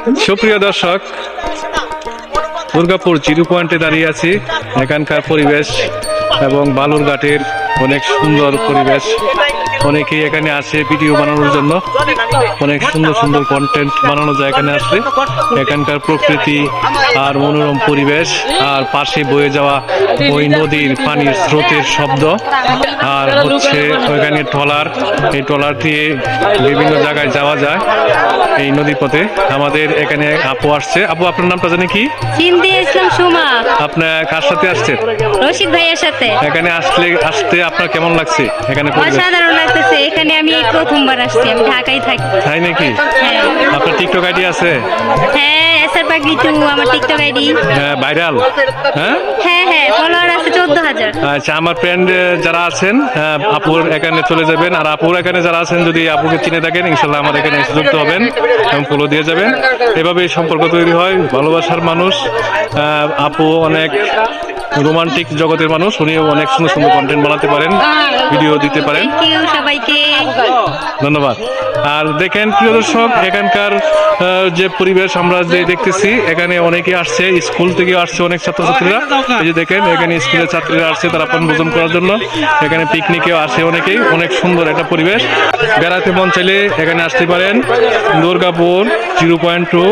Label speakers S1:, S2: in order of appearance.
S1: সুপ্রিয় দর্শক, দুর্গাপুর জিরো পয়েন্টে দাঁড়িয়ে আছি। এখানকার পরিবেশ এবং বালুরঘাটের অনেক সুন্দর পরিবেশ। অনেকেই এখানে আসে ভিডিও বানানোর জন্য। অনেক সুন্দর সুন্দর কন্টেন্ট বানানো যায় এখানে আসলে। এখানকার প্রকৃতি আর মনোরম পরিবেশ, আর পাশে বয়ে যাওয়া ওই নদীর পানির স্রোতের শব্দ, আর হচ্ছে ওইখানে ট্রলার। এই ট্রলার দিয়ে বিভিন্ন জায়গায় যাওয়া যায় এই নদী পথে। আমাদের এখানে আপু আসছে। আপু, আপনার নামটা জানি কি?
S2: চিনতে ইসলাম সুমা।
S1: আপনার কার সাথে আসছেন?
S2: রশিদ ভাইয়ের সাথে।
S1: এখানে আসতে আপনার কেমন লাগছে? এখানে পরিবেশ
S2: অসাধারণ লাগতেছে। এখানে আমি প্রথমবার আসছি, আমি ঢাকায় থাকি।
S1: তাই নাকি?
S2: হ্যাঁ
S1: আপনার টিকটক আইডি আছে?
S2: হ্যাঁ, এসআর পাগলি 2 আমার টিকটক আইডি।
S1: হ্যাঁ, ভাইরাল। হ্যাঁ
S2: হ্যাঁ হ্যাঁ, ফলোয়ার আছে 14,000।
S1: আচ্ছা, আমার ফ্রেন্ড যারা আছেন আপুর এখানে চলে যাবেন, আর আপুর এখানে যারা আছেন যদি আপুকে চিনে থাকেন ইনশাল্লাহ আমার এখানে এসে যুক্ত হবেন এবং ফলো দিয়ে যাবেন। এভাবে সম্পর্ক তৈরি হয়, ভালোবাসার মানুষ। আপু অনেক রোমান্টিক জগতের মানুষ, উনিও অনেক সুন্দর সুন্দর কন্টেন্ট বানাতে পারেন, ভিডিও দিতে পারেন।
S2: থ্যাংক ইউ সবাইকে।
S1: ধন্যবাদ। আর দেখেন প্রিয় দর্শক, এখানকার যে পরিবেশ আমরা যে দেখতেছি, এখানে অনেকে আসছে, স্কুল থেকে আসছে অনেক ছাত্রছাত্রীরা। এই যে দেখেন, এখানে স্কুলের ছাত্রীরা আসছে তারা বনভোজন করার জন্য। এখানে পিকনিকেও আসে অনেকেই। অনেক সুন্দর একটা পরিবেশ, বেড়াতে মন চাইলে এখানে আসতে পারেন। দুর্গাপুর 0.2।